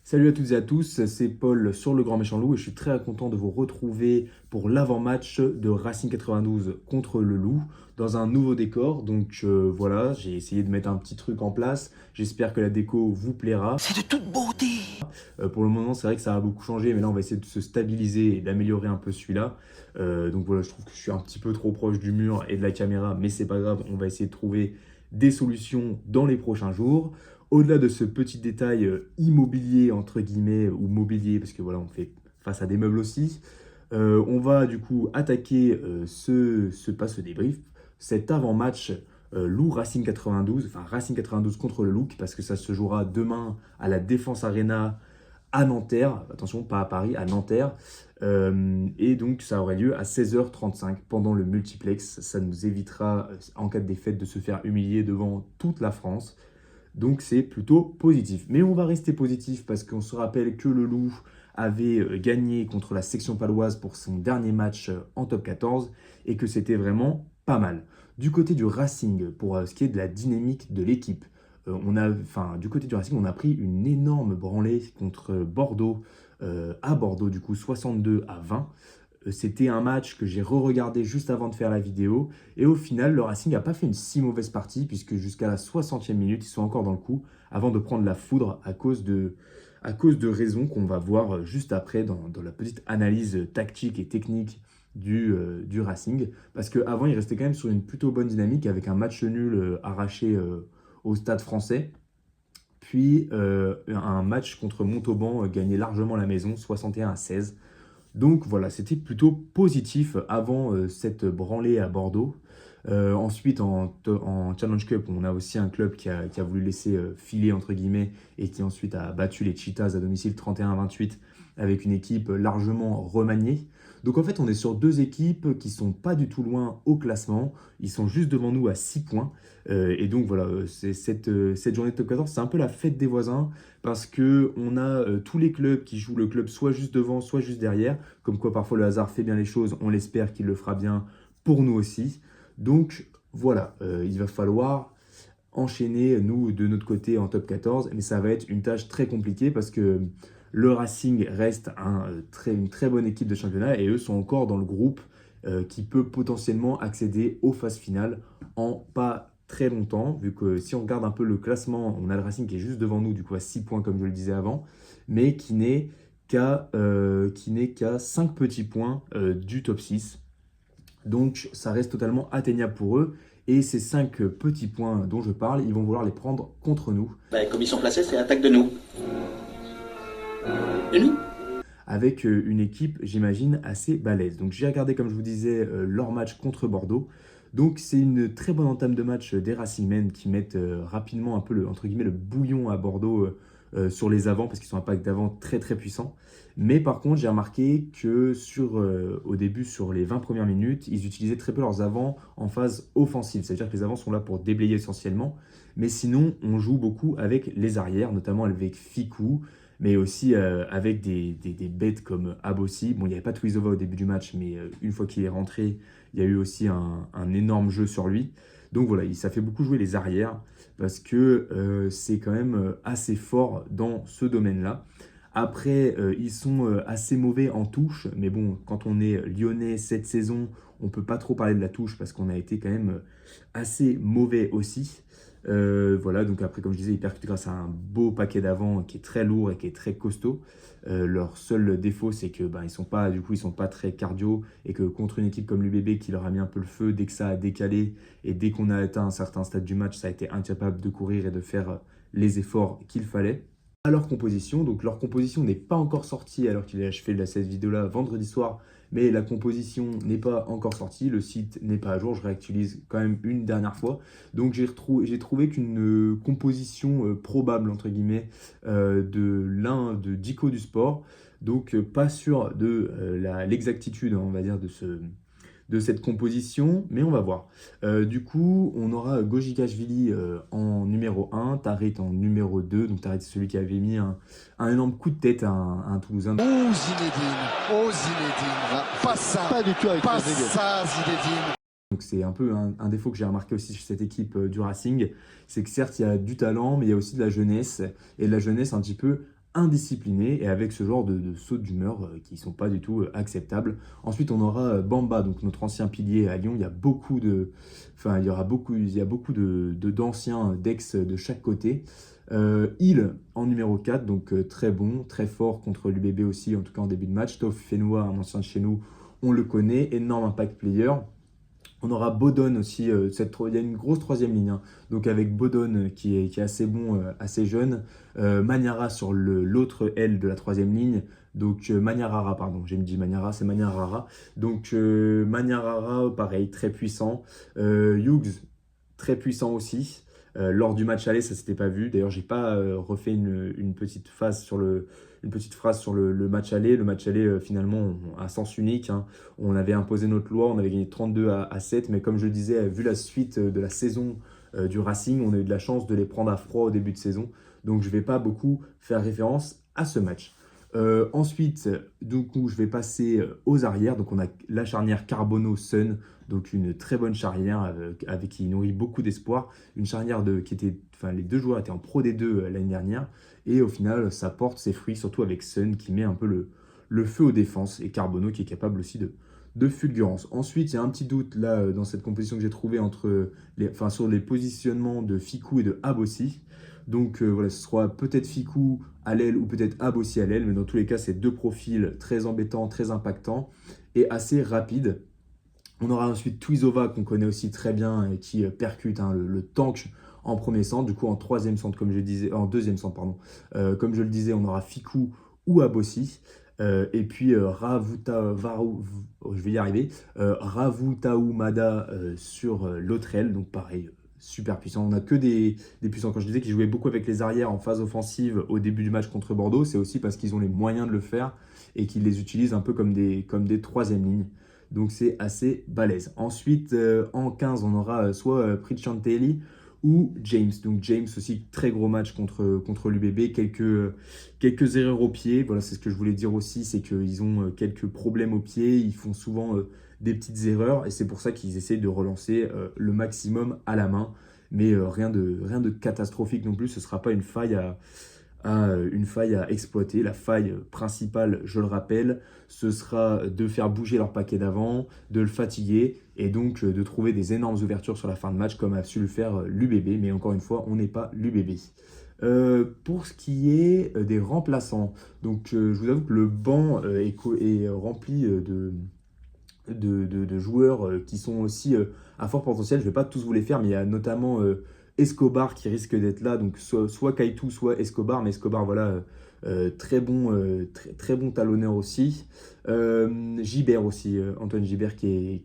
Salut à toutes et à tous, c'est Paul sur le Grand Méchant Loup et je suis très content de vous retrouver pour l'avant-match de Racing 92 contre le Loup dans un nouveau décor. Donc voilà, j'ai essayé de mettre un petit truc en place. J'espère que la déco vous plaira. C'est de toute beauté. Pour le moment, c'est vrai que ça a beaucoup changé, mais là on va essayer de se stabiliser et d'améliorer un peu celui-là. Donc voilà, je trouve que je suis un petit peu trop proche du mur et de la caméra, mais c'est pas grave, on va essayer de trouver des solutions dans les prochains jours. Au-delà de ce petit détail immobilier, entre guillemets, ou mobilier, parce que voilà, on fait face à des meubles aussi, on va du coup attaquer pas ce débrief, cet avant-match Loup Racing 92, enfin Racing 92 contre le Loup, parce que ça se jouera demain à la Défense Arena à Nanterre, attention, pas à Paris, à Nanterre. Et donc, ça aurait lieu à 16h35 pendant le multiplex. Ça nous évitera, en cas de défaite, de se faire humilier devant toute la France. Donc, c'est plutôt positif. Mais on va rester positif parce qu'on se rappelle que le Loup avait gagné contre la section paloise pour son dernier match en top 14 et que c'était vraiment pas mal. Du côté du Racing, pour ce qui est de la dynamique de l'équipe, du côté du Racing, on a pris une énorme branlée contre Bordeaux, à Bordeaux, du coup 62-20. C'était un match que j'ai re-regardé juste avant de faire la vidéo. Et au final, le Racing n'a pas fait une si mauvaise partie, puisque jusqu'à la 60e minute, ils sont encore dans le coup, avant de prendre la foudre à cause de raisons qu'on va voir juste après dans la petite analyse tactique et technique du Racing. Parce qu'avant, il restait quand même sur une plutôt bonne dynamique, avec un match nul arraché au Stade Français. Puis un match contre Montauban gagné largement à la maison, 61-16. Donc voilà, c'était plutôt positif avant cette branlée à Bordeaux. Ensuite, en Challenge Cup, on a aussi un club qui a voulu laisser filer, entre guillemets, et qui ensuite a battu les Cheetahs à domicile 31-28 avec une équipe largement remaniée. Donc en fait, on est sur deux équipes qui sont pas du tout loin au classement. Ils sont juste devant nous à 6 points. Et donc voilà, cette journée de top 14, c'est un peu la fête des voisins parce qu'on a tous les clubs qui jouent le club soit juste devant, soit juste derrière. Comme quoi parfois le hasard fait bien les choses, on l'espère qu'il le fera bien pour nous aussi. Donc voilà, il va falloir enchaîner, nous, de notre côté, en top 14, mais ça va être une tâche très compliquée parce que le Racing reste une très bonne équipe de championnat et eux sont encore dans le groupe qui peut potentiellement accéder aux phases finales en pas très longtemps, vu que si on regarde un peu le classement, on a le Racing qui est juste devant nous, du coup à 6 points comme je le disais avant, mais qui n'est qu'à 5 petits points du top 6. Donc ça reste totalement atteignable pour eux. Et ces 5 petits points dont je parle, ils vont vouloir les prendre contre nous. Ben, comme ils sont placés, c'est attaque de nous. De nous. Avec une équipe, j'imagine, assez balèze. Donc j'ai regardé, comme je vous disais, leur match contre Bordeaux. Donc c'est une très bonne entame de match des Racingmen qui mettent rapidement un peu entre guillemets, le bouillon à Bordeaux sur les avants parce qu'ils sont un pack d'avant très très puissant. Mais par contre, j'ai remarqué que au début, sur les 20 premières minutes, ils utilisaient très peu leurs avants en phase offensive. C'est-à-dire que les avants sont là pour déblayer essentiellement. Mais sinon, on joue beaucoup avec les arrières, notamment avec Ficou, mais aussi avec des bêtes comme Abossi. Bon, il n'y avait pas Tuisova au début du match, mais une fois qu'il est rentré, il y a eu aussi un énorme jeu sur lui. Donc voilà, ça fait beaucoup jouer les arrières parce que c'est quand même assez fort dans ce domaine-là. Après, ils sont assez mauvais en touche, mais bon, quand on est lyonnais cette saison, on ne peut pas trop parler de la touche parce qu'on a été quand même assez mauvais aussi. Voilà, donc après, comme je disais, ils percutent grâce à un beau paquet d'avant qui est très lourd et qui est très costaud. Leur seul défaut, c'est que ils sont pas très cardio et que contre une équipe comme l'UBB qui leur a mis un peu le feu dès que ça a décalé et dès qu'on a atteint un certain stade du match, ça a été incapable de courir et de faire les efforts qu'il fallait. À leur composition, donc leur composition n'est pas encore sortie alors qu'il est achevé de cette vidéo-là vendredi soir, mais la composition n'est pas encore sortie, le site n'est pas à jour, je réactualise quand même une dernière fois. Donc j'ai trouvé qu'une composition probable, entre guillemets, de Dico du sport. Donc pas sûr de l'exactitude, on va dire, de cette composition, mais on va voir. Du coup, on aura Gojikashvili en numéro 1, Tarit en numéro 2. Donc Tarit, c'est celui qui avait mis un énorme coup de tête à un Toulousain. Oh Zinedine, pas ça, pas du tout avec pas ça Zinedine. Donc c'est un peu un défaut que j'ai remarqué aussi chez cette équipe du Racing, c'est que certes il y a du talent, mais il y a aussi de la jeunesse, et de la jeunesse un petit peu indisciplinés et avec ce genre de sautes d'humeur qui ne sont pas du tout acceptables. Ensuite, on aura Bamba, donc notre ancien pilier à Lyon. Il y a beaucoup il y a beaucoup d'anciens d'ex de chaque côté. Hill en numéro 4, donc très bon, très fort contre l'UBB aussi, en tout cas en début de match. Toph Fenoa, un ancien de chez nous, on le connaît, énorme impact player. On aura Bodon aussi, il y a une grosse troisième ligne, hein. Donc avec Bodon qui est assez bon, assez jeune. Maniara sur l'autre aile de la troisième ligne. Donc Maniarara, pardon, j'ai dit Maniara, c'est Maniarara. Donc Maniarara, pareil, très puissant. Hughes, très puissant aussi. Lors du match aller, ça s'était pas vu. D'ailleurs, j'ai pas refait une petite phrase sur le match aller. Le match aller, finalement, à sens unique, hein. On avait imposé notre loi, on avait gagné 32 à 7. Mais comme je le disais, vu la suite de la saison du Racing, on a eu de la chance de les prendre à froid au début de saison. Donc, je ne vais pas beaucoup faire référence à ce match. Ensuite, du coup, je vais passer aux arrières. Donc, on a la charnière Carbono-Sun. Donc, une très bonne charnière avec qui nourrit beaucoup d'espoir. Une charnière les deux joueurs étaient en Pro D2 l'année dernière. Et au final, ça porte ses fruits, surtout avec Sun qui met un peu le feu aux défenses. Et Carbono qui est capable aussi de fulgurance. Ensuite, il y a un petit doute là dans cette composition que j'ai trouvée sur les positionnements de Ficou et de Abossi. Donc voilà, ce sera peut-être Ficou à l'aile ou peut-être Abossi à l'aile. Mais dans tous les cas, c'est deux profils très embêtants, très impactants et assez rapides. On aura ensuite Tuizova qu'on connaît aussi très bien et qui percute, hein, le tank en premier centre. Du coup, en troisième centre, comme je disais, en deuxième centre, pardon. Comme je le disais, on aura Ficou ou Abossi. Et puis je vais y arriver. Ravutaoumada sur l'autre aile. Donc pareil, super puissant. On n'a que des puissants. Quand je disais qu'ils jouaient beaucoup avec les arrières en phase offensive au début du match contre Bordeaux, c'est aussi parce qu'ils ont les moyens de le faire et qu'ils les utilisent un peu comme des troisième lignes. Donc c'est assez balèze. Ensuite, en 15, on aura soit Pritchantelli ou James. Donc James aussi, très gros match contre l'UBB. Quelques erreurs au pied. Voilà, c'est ce que je voulais dire aussi, c'est qu'ils ont quelques problèmes au pied. Ils font souvent des petites erreurs et c'est pour ça qu'ils essaient de relancer le maximum à la main. Mais rien de catastrophique non plus. Ce ne sera pas une faille à exploiter. La faille principale, je le rappelle, ce sera de faire bouger leur paquet d'avant, de le fatiguer et donc de trouver des énormes ouvertures sur la fin de match comme a su le faire l'UBB. Mais encore une fois, on n'est pas l'UBB. Pour ce qui est des remplaçants, donc je vous avoue que le banc est rempli de joueurs qui sont aussi à fort potentiel. Je ne vais pas tous vous les faire, mais il y a notamment Escobar qui risque d'être là, donc soit Kaitou, soit Escobar, mais Escobar, voilà, très bon talonneur aussi. Gibert aussi, Antoine Gibert qui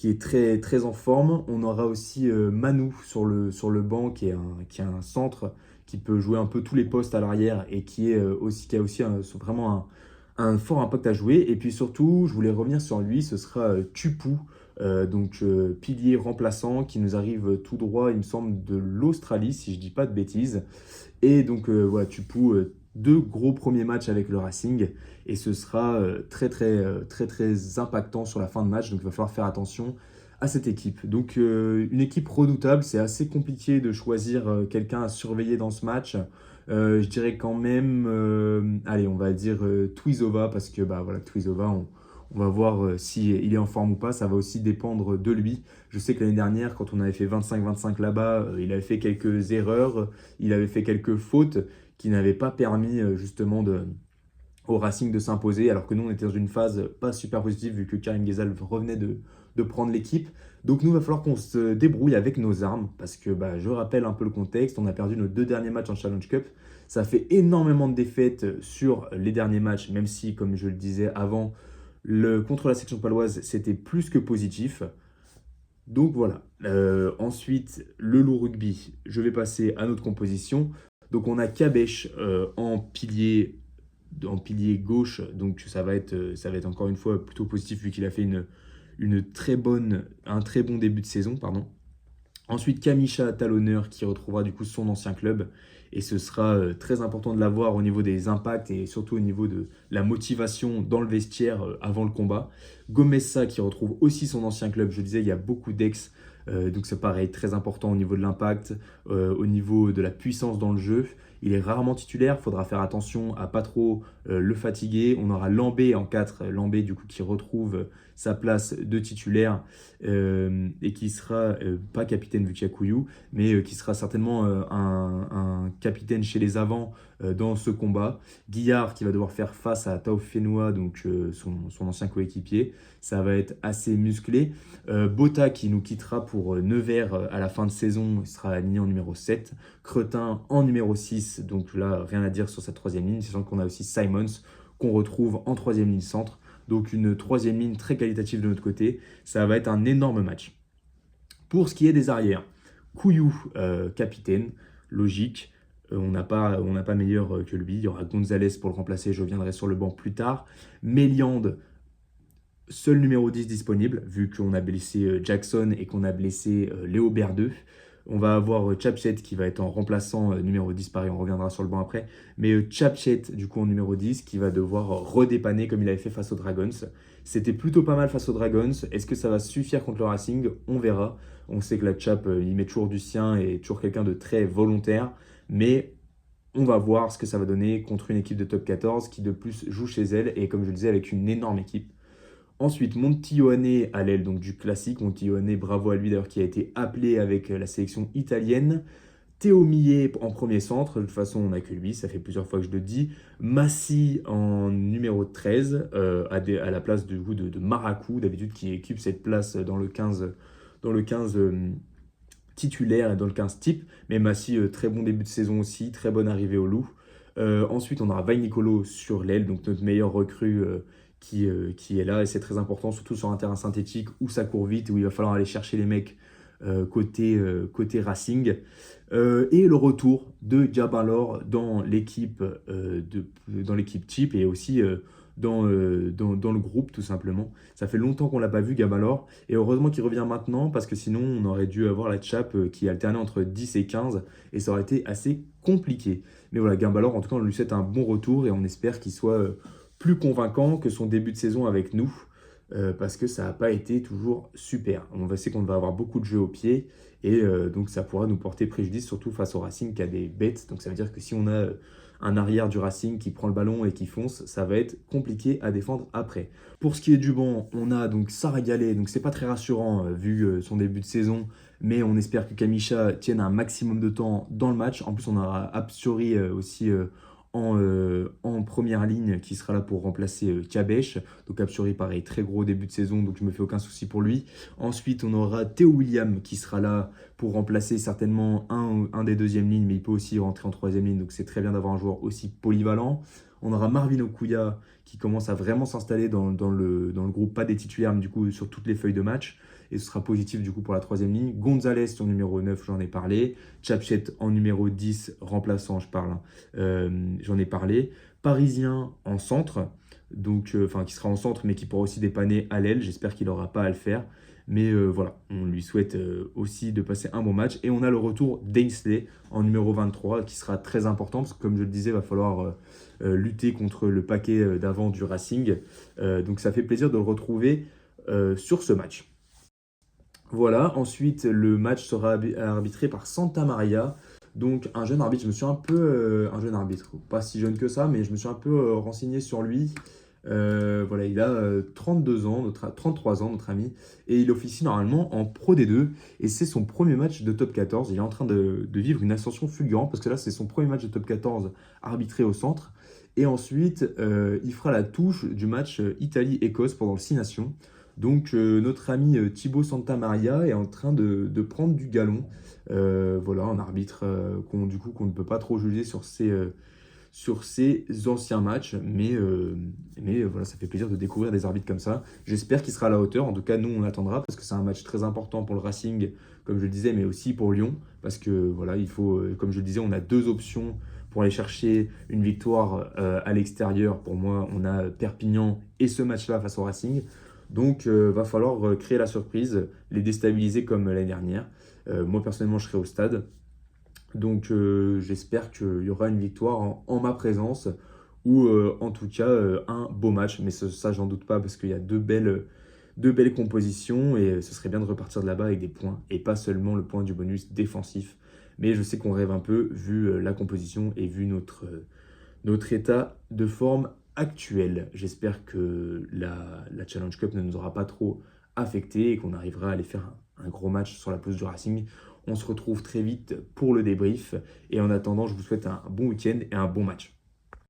est très, très en forme. On aura aussi Manu sur le banc qui est un centre qui peut jouer un peu tous les postes à l'arrière et qui a aussi vraiment un fort impact à jouer. Et puis surtout, je voulais revenir sur lui, ce sera Tupou, pilier remplaçant qui nous arrive tout droit, il me semble, de l'Australie, si je ne dis pas de bêtises. Et donc voilà, Tupou, deux gros premiers matchs avec le Racing et ce sera très impactant sur la fin de match. Donc il va falloir faire attention à cette équipe. Donc une équipe redoutable, c'est assez compliqué de choisir quelqu'un à surveiller dans ce match. Je dirais quand même, allez, on va dire Tuizova parce que voilà, Tuizova, on va voir s'il est en forme ou pas. Ça va aussi dépendre de lui. Je sais que l'année dernière, quand on avait fait 25-25 là-bas, il avait fait quelques erreurs, il avait fait quelques fautes qui n'avaient pas permis justement au Racing de s'imposer, alors que nous, on était dans une phase pas super positive vu que Karim Ghezal revenait de prendre l'équipe. Donc nous, il va falloir qu'on se débrouille avec nos armes, parce que je rappelle un peu le contexte, on a perdu nos 2 derniers matchs en Challenge Cup. Ça fait énormément de défaites sur les derniers matchs, même si, comme je le disais avant, contre la section paloise, c'était plus que positif. Donc voilà. Ensuite, le loup rugby, je vais passer à notre composition. Donc on a Kabesh en pilier gauche, donc ça va être encore une fois plutôt positif vu qu'il a fait un très bon début de saison, pardon. Ensuite, Kamisha talonneur qui retrouvera du coup son ancien club et ce sera très important de l'avoir au niveau des impacts et surtout au niveau de la motivation dans le vestiaire avant le combat. Gomessa qui retrouve aussi son ancien club, je disais il y a beaucoup d'ex, donc c'est pareil, très important au niveau de l'impact, au niveau de la puissance dans le jeu. il est rarement titulaire, il faudra faire attention à pas trop le fatiguer. On aura Lambé en 4, Lambé du coup qui retrouve sa place de titulaire et qui sera pas capitaine vu qu'il y a Couillou, mais qui sera certainement un capitaine chez les avants dans ce combat. Guillard qui va devoir faire face à Tao Fenoua, donc son ancien coéquipier. Ça va être assez musclé. Botta qui nous quittera pour Nevers à la fin de saison, il sera aligné en numéro 7. Cretin en numéro 6, donc là rien à dire sur cette troisième ligne, sachant qu'on a aussi Simons qu'on retrouve en troisième ligne centre. Donc une troisième ligne très qualitative de notre côté. Ça va être un énorme match. Pour ce qui est des arrières, Couillou, capitaine, logique. On n'a pas meilleur que lui. Il y aura Gonzalez pour le remplacer, je reviendrai sur le banc plus tard. Méliande, seul numéro 10 disponible, vu qu'on a blessé Jackson et qu'on a blessé Léo Berdeux. On va avoir Chapchet qui va être en remplaçant numéro 10, pareil, on reviendra sur le banc après. Mais Chapchet, du coup, en numéro 10, qui va devoir redépanner comme il avait fait face aux Dragons. C'était plutôt pas mal face aux Dragons. Est-ce que ça va suffire contre le Racing? On verra. On sait que la Chap, il met toujours du sien et toujours quelqu'un de très volontaire. Mais on va voir ce que ça va donner contre une équipe de top 14 qui de plus joue chez elle et comme je le disais avec une énorme équipe. Ensuite, Montione à l'aile donc du classique. Montione, bravo à lui d'ailleurs qui a été appelé avec la sélection italienne. Théo Millet en premier centre, de toute façon on n'a que lui, ça fait plusieurs fois que je le dis. Massi en numéro 13, à la place de Maracou, d'habitude qui occupe cette place dans le 15 titulaire et dans le 15 type. Mais Massi, très bon début de saison aussi, très bonne arrivée au loup. Ensuite, on aura Vainicolo sur l'aile, donc notre meilleur recrue qui est là. Et c'est très important, surtout sur un terrain synthétique où ça court vite, où il va falloir aller chercher les mecs côté Racing. Et le retour de Diabalor dans l'équipe type et aussi dans le groupe tout simplement. Ça fait longtemps qu'on ne l'a pas vu Gabalor et heureusement qu'il revient maintenant parce que sinon on aurait dû avoir la Chap qui alternait entre 10 et 15 et ça aurait été assez compliqué. Mais voilà, Gabalor en tout cas on lui souhaite un bon retour et on espère qu'il soit plus convaincant que son début de saison avec nous parce que ça n'a pas été toujours super. On sait qu'on va avoir beaucoup de jeux au pied et donc ça pourra nous porter préjudice surtout face au Racing qui a des bêtes. Donc ça veut dire que si on a un arrière du Racing qui prend le ballon et qui fonce, ça va être compliqué à défendre après. Pour ce qui est du banc, on a donc Saragalé, donc c'est pas très rassurant vu son début de saison, mais on espère que Kamisha tienne un maximum de temps dans le match. En plus, on aura Apsuri aussi en première ligne qui sera là pour remplacer Kabesh. Donc Apsuri, pareil, très gros début de saison, donc je me fais aucun souci pour lui. Ensuite, on aura Théo William qui sera là pour remplacer certainement un des deuxièmes lignes, mais il peut aussi rentrer en troisième ligne, donc c'est très bien d'avoir un joueur aussi polyvalent. On aura Marvin Okuya qui commence à vraiment s'installer dans le groupe, pas des titulaires, mais du coup sur toutes les feuilles de match. Et ce sera positif du coup pour la troisième ligne. Gonzalez en numéro 9, j'en ai parlé. Chapchet en numéro 10, remplaçant, j'en ai parlé. Parisien en centre, donc qui sera en centre, mais qui pourra aussi dépanner à l'aile. J'espère qu'il n'aura pas à le faire. Mais voilà, on lui souhaite aussi de passer un bon match. Et on a le retour d'Ainsley en numéro 23, qui sera très important, parce que comme je le disais, il va falloir lutter contre le paquet d'avant du Racing. Donc ça fait plaisir de le retrouver sur ce match. Voilà, ensuite le match sera arbitré par Santa Maria. Donc un jeune arbitre, un jeune arbitre, pas si jeune que ça, mais je me suis un peu renseigné sur lui. Voilà, il a 32 ans, 33 ans, notre ami, et il officie normalement en Pro D2, et c'est son premier match de top 14. Il est en train de vivre une ascension fulgurante, parce que là, c'est son premier match de top 14 arbitré au centre, et ensuite, il fera la touche du match Italie-Écosse pendant le 6 Nations. Donc, notre ami Thibaut Santamaria est en train de prendre du galon. Voilà, un arbitre qu'on ne peut pas trop juger sur ses anciens matchs, mais voilà, ça fait plaisir de découvrir des arbitres comme ça. J'espère qu'il sera à la hauteur. En tout cas, nous, on attendra parce que c'est un match très important pour le Racing, comme je le disais, mais aussi pour Lyon, parce que voilà, il faut, comme je le disais, on a deux options pour aller chercher une victoire à l'extérieur. Pour moi, on a Perpignan et ce match-là face au Racing. Donc, va falloir créer la surprise, les déstabiliser comme l'année dernière. Moi, personnellement, je serai au stade. Donc, j'espère qu'il y aura une victoire en ma présence ou en tout cas un beau match. Mais ça, j'en doute pas parce qu'il y a deux belles compositions et ce serait bien de repartir de là-bas avec des points et pas seulement le point du bonus défensif. mais je sais qu'on rêve un peu vu la composition et vu notre état de forme actuel. J'espère que la Challenge Cup ne nous aura pas trop affecté et qu'on arrivera à aller faire un gros match sur la pelouse du Racing. On se retrouve très vite pour le débrief et en attendant, je vous souhaite un bon week-end et un bon match.